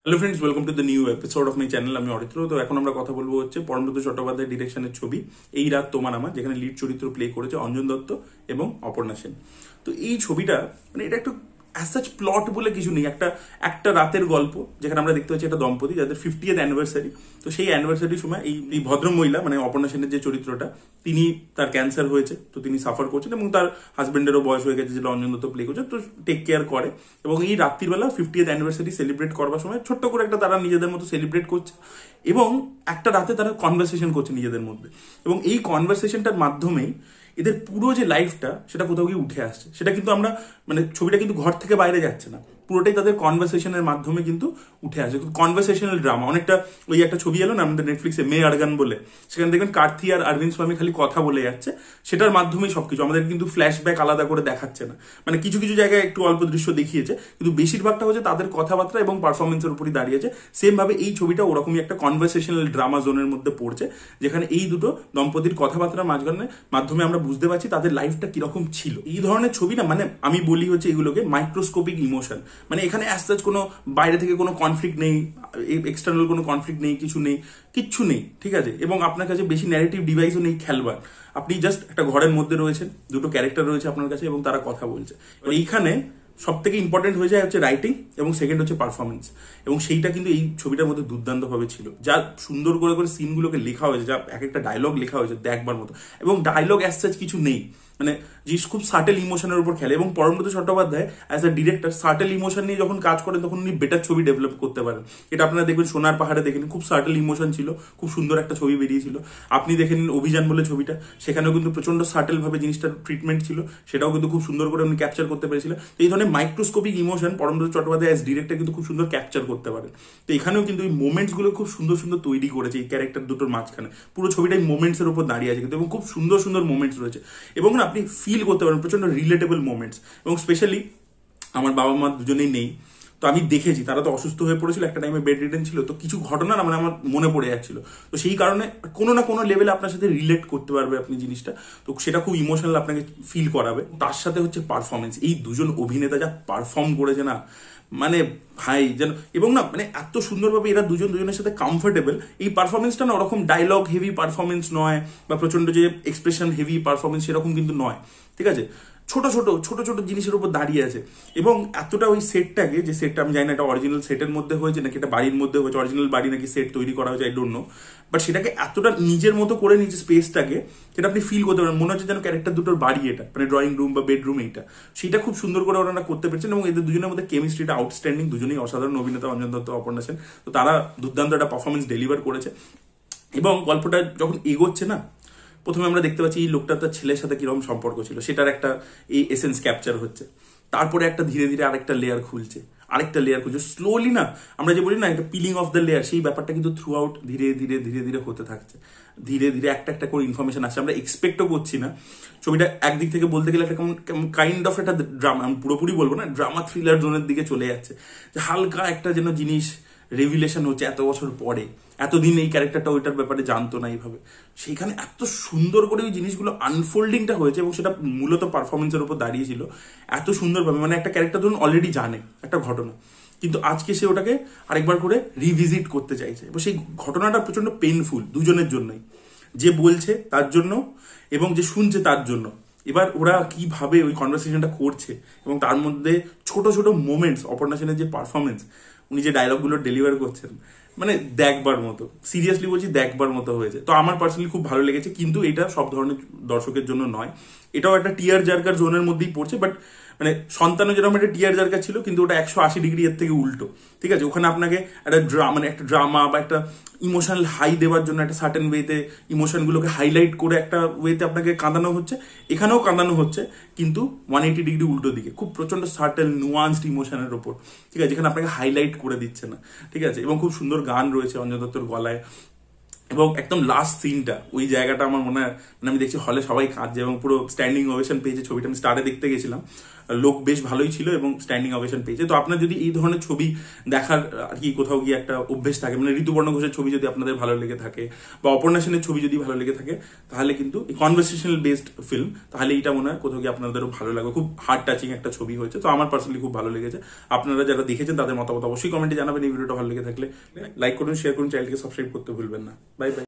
Hello friends, welcome to the new episode of my channel. আমি অরিত্র। তো এখন আমরা কথা বলবো হচ্ছে পরমব্রত চট্টোপাধ্যায়ের ডিরেকশনের ছবি এই রাত তোমার আমার, যেখানে লিড চরিত্র প্লে করেছে অঞ্জন দত্ত এবং অপর্ণা সেন। তো এই ছবিটা মানে এটা একটু অ্যাজ সাচ প্লট বলে কিছু নেই, একটা একটা রাতের গল্প, যেখানে আমরা দেখতে পাচ্ছি একটা দম্পতি যাদের 50th অ্যানিভার্সারি। তো সেই অ্যানিভার্সারির সময় এই ভদ্র মহিলা মানে অপর্ণা সেনের যে চরিত্রটা, তিনি তার ক্যান্সার হয়েছে, তো তিনি সাফার করছেন এবং তার হাজবেন্ডেরও বয়স হয়ে গেছে, যেটা অঞ্জন দত্ত প্লে করছে, তো টেক কেয়ার করে। এবং এই রাত্রিবেলা 50th অ্যানিভার্সারি সেলিব্রেট করবার সময় ছোট্ট করে একটা তারা নিজেদের মতো সেলিব্রেট করছে এবং একটা রাতে তারা কনভারসেশন করছে নিজেদের মধ্যে। এবং এই কনভারসেশনটার মাধ্যমেই এদের পুরো যে লাইফটা সেটা কোথাও গিয়ে উঠে আসছে। সেটা কিন্তু আমরা মানে ছবিটা কিন্তু ঘর থেকে বাইরে যাচ্ছে না, পুরোটাই তাদের কনভারসেশনের মাধ্যমে কিন্তু উঠে আসে। কনভারসেশনাল ড্রামা অনেকটা, ওই একটা ছবি এলো না আমাদের নেটফ্লিক্সে মে আরগান বলে, সেখানে দেখবেন কার্থি আর অরবিন্দ স্বামী খালি কথা বলে যাচ্ছে, সেটার মাধ্যমেই সবকিছু, আমাদের কিন্তু ফ্ল্যাশব্যাক আলাদা করে দেখাচ্ছে না। মানে কিছু কিছু জায়গায় একটু অল্প দৃশ্য দেখিয়েছে, কিন্তু বেশিরভাগটা হচ্ছে তাদের কথাবার্তা এবং পারফরমেন্সের উপরই দাঁড়িয়েছে। সেম ভাবে এই ছবিটা ওরকমই একটা কনভারসেশনাল ড্রামা জোনের মধ্যে পড়ছে, যেখানে এই দুটো দম্পতির কথাবার্তার মাধ্যমে আমরা বুঝতে পারছি তাদের লাইফটা কিরকম ছিল। এই ধরনের ছবি না, মানে আমি বলি হচ্ছে এগুলোকে মাইক্রোস্কোপিক ইমোশন। মানে এখানে অ্যাজ সাচ কোনো বাইরে থেকে কোনো কনফ্লিক্ট নেই, এক্সটার্নাল কোনো কনফ্লিক্ট নেই, কিছু নেই, কিচ্ছু নেই, ঠিক আছে। এবং আপনার কাছে বেশি ন্যারেটিভ ডিভাইসও নেই খেলবার। আপনি জাস্ট একটা ঘরের মধ্যে রয়েছেন, দুটো ক্যারেক্টার রয়েছে আপনার কাছে এবং তারা কথা বলছে। এইখানে সব থেকে ইম্পর্টেন্ট হয়ে যায় হচ্ছে রাইটিং এবং সেকেন্ড হচ্ছে পারফরমেন্স। এবং সেইটা কিন্তু এই ছবিটার মধ্যে দুর্দান্তভাবে ছিল। যা সুন্দর করে করে সিনগুলোকে লেখা হয়েছে, যা এক একটা ডায়লগ লেখা হয়েছে দেখবার মতো। এবং ডায়লগ অ্যাজ সাচ কিছু নেই, মানে যে খুব সাটেল ইমোশনের উপর খেলে। এবং Parambrata Chattopadhyay as a director subtle emotion নিয়ে যখন কাজ করেন তখন উনি বেটার ছবি ডেভেলপ করতে পারেন। এটা আপনারা দেখবেন সোনার পাহাড়ে দেখেন, খুব সাটেল ইমোশন ছিল, খুব সুন্দর একটা ছবি বেরিয়েছিল। আপনি দেখে নিন অভিযান বলে ছবিটা, সেখানেও কিন্তু প্রচন্ড সাটেল ভাবে জিনিসটার ট্রিটমেন্ট ছিল, সেটাও কিন্তু খুব সুন্দর করে উনি ক্যাপচার করতে পেরেছিলেন। তো এই ধরনের microscopic emotion Parambrata Chattopadhyay as director কিন্তু খুব সুন্দর ক্যাপচার করতে পারেন। তো এখানেও কিন্তু এই মোমেন্টস গুলো খুব সুন্দর সুন্দর তৈরি করেছে এই ক্যারেক্টার দুটোর মাঝখানে। পুরো ছবিটাই মোমেন্টস এর উপর দাঁড়িয়ে আছে কিন্তু, এবং খুব সুন্দর সুন্দর মোমেন্টস রয়েছে। এবং না আপনি ফিল করতে পারেন প্রচন্ড রিলেটেবল মোমেন্টস। এবং স্পেশালি আমার বাবা মা দুজনেই নেই, তো আমি দেখেছি তারা তো অসুস্থ হয়ে পড়েছিল, একটা টাইমে বেড রিডেন ছিল, তো কিছু ঘটনা না মানে আমার মনে পড়ে যাচ্ছিল। তো সেই কারণে কোনো না কোনো লেভেলে আপনার সাথে রিলেট করতে পারবে আপনি জিনিসটা, তো সেটা খুব ইমোশনাল আপনাকে ফিল করাবে। তার সাথে হচ্ছে পারফরমেন্স, এই দুজন অভিনেতা যা পারফর্ম করেছে না, মানে ভাই যেন, এবং না মানে এত সুন্দরভাবে এরা দুজন দুজনের সাথে কমফোর্টেবল। এই পারফরমেন্সটা না ওরকম ডায়লগ হেভি পারফরমেন্স নয়, বা প্রচন্ড যে এক্সপ্রেশন হেভি পারফরমেন্স সেরকম কিন্তু নয়, ঠিক আছে। ছোট ছোট ছোট ছোট জিনিসের উপর দাঁড়িয়ে আছে। এবং এতটা ওই সেটটাকে, যে সেটটা আমি জানি না এটা অরিজিনাল সেটের মধ্যে হয়েছে নাকি এটা বাড়ির মধ্যে হয়েছে, অরিজিনাল বাড়ি নাকি সেট তৈরি করা হয়েছে আই ডোন্ট নো, বাট সেটাকে এতটা নিজের মতো করে নিজের স্পেসটাকে, সেটা আপনি ফিল করতে পারেন, মনে হচ্ছে যেন ক্যারেক্টার দুটোর বাড়ি এটা, মানে ড্রয়িং রুম বা বেডরুম এইটা, সেটা খুব সুন্দর করে ওনারা করতে পেরেছেন। এবং এদের দুজনের মধ্যে কেমিস্ট্রিটা আউটস্ট্যান্ডিং, দুজনেই অসাধারণ অভিনেতা অঞ্জন দত্ত অপর্ণা সেন। তো তারা দুর্দান্ত একটা পারফরমেন্স ডেলিভার করেছে। এবং গল্পটা যখন এগোচ্ছে না, প্রথমে আমরা দেখতে পাচ্ছি এই লোকটা তার ছেলের সাথে কিরকম সম্পর্ক ছিল, সেটার একটা এই এসেন্স ক্যাপচার হচ্ছে। তারপরে একটা ধীরে ধীরে আরেকটা লেয়ার খুলছে, আরেকটা লেয়ার খুলছে স্লোলি, না আমরা যে বলি না একটা পিলিং অফ দ্য লেয়ার, সেই ব্যাপারটা কিন্তু থ্রু আউট ধীরে ধীরে ধীরে ধীরে হতে থাকছে। ধীরে ধীরে একটা একটা করে ইনফরমেশন আসছে, আমরা এক্সপেক্টও করছি না। ছবিটা একদিক থেকে বলতে গেলে একটা কেমন কাইন্ড অফ একটা ড্রামা, আমি পুরোপুরি বলবো না, ড্রামা থ্রিলার জোনের দিকে চলে যাচ্ছে, যে হালকা একটা যেন জিনিস রেভিলেশন হচ্ছে এত বছর পরে। এতদিন এই ক্যারেক্টারটা ওইটার ব্যাপারে জানতো না এইভাবে, সেইখানে এত সুন্দর করে ওই জিনিসগুলো আনফোল্ডিংটা হয়েছে। এবং সেটা মূলত পারফরমেন্সের উপর দাঁড়িয়েছিল এত সুন্দরভাবে। মানে একটা ক্যারেক্টার ধরুন অলরেডি জানে একটা ঘটনা, কিন্তু আজকে সে ওটাকে আরেকবার করে রিভিজিট করতে চাইছে, এবং সেই ঘটনাটা প্রচন্ড পেইনফুল দুজনের জন্যই, যে বলছে তার জন্য এবং যে শুনছে তার জন্য। এবার ওরা কিভাবে ওই কনভারসেশনটা করছে, এবং তার মধ্যে ছোট ছোট মোমেন্টস, অপর্ণা সেনের যে পারফরমেন্স, উনি যে ডায়লগগুলো ডেলিভার করছেন, মানে দেখবার মতো, সিরিয়াসলি বলছি দেখবার মতো হয়েছে। তো আমার পার্সোনালি খুব ভালো লেগেছে, কিন্তু এটা সব ধরনের দর্শকের জন্য নয়। এটাও একটা টিয়ার জার্কার জোনের মধ্যেই পড়ছে, বাট মানে সন্তানও যেরকম একটা টিয়ার জার্কার ছিল, কিন্তু ওটা 180 ডিগ্রি এর থেকে উল্টো, ঠিক আছে। ওখানে আপনাকে একটা মানে একটা ড্রামা বা একটা ইমোশনাল হাই দেওয়ার জন্য একটা সার্টেন ওয়েতে ইমোশনগুলোকে হাইলাইট করে একটা ওয়েতে আপনাকে কাঁদানো হচ্ছে, এখানেও কাঁদানো হচ্ছে, কিন্তু 180 ডিগ্রি উল্টো দিকে, খুব প্রচন্ড সার্টেল নুয়ান্সড ইমোশনের ওপর, ঠিক আছে, যেখানে আপনাকে হাইলাইট করে দিচ্ছে না, ঠিক আছে। এবং খুব সুন্দর গান রয়েছে অঞ্জন দত্তর গলায়। এবং একদম লাস্ট সিনটা, ওই জায়গাটা আমার মনে হয়, মানে আমি দেখছি হলে সবাই কাঁদছে এবং পুরো স্ট্যান্ডিং ওভেশন পেয়েছে। ছবিটা আমি স্টারে দেখতে গেছিলাম, লোক বেশ ভালোই ছিল এবং স্ট্যান্ডিং অভেশন পেয়েছে। তো আপনার যদি এই ধরনের ছবি দেখার আর কি কোথাও গিয়ে একটা অভ্যেস থাকে, মানে ঋতুপর্ণ ঘোষের ছবি যদি আপনাদের ভালো লেগে থাকে বা অপর্ণা সেনের ছবি যদি ভালো লেগে থাকে, তাহলে কিন্তু এই কনভারসেশনাল বেসড ফিল্ম, তাহলে এইটা মনে হয় কোথাও গিয়ে আপনাদেরও ভালো লাগবে। খুব হার্ট টাচিং একটা ছবি হয়েছে, তো আমার পার্সোনালি খুব ভালো লেগেছে। আপনারা যারা দেখেছেন তাদের মতামত অবশ্যই কমেন্টে জানাবেন। এই ভিডিওটা ভালো লেগে থাকলে লাইক করুন, শেয়ার করুন, চ্যানেলকে সাবস্ক্রাইব করতে ভুলবেন না। Bye bye.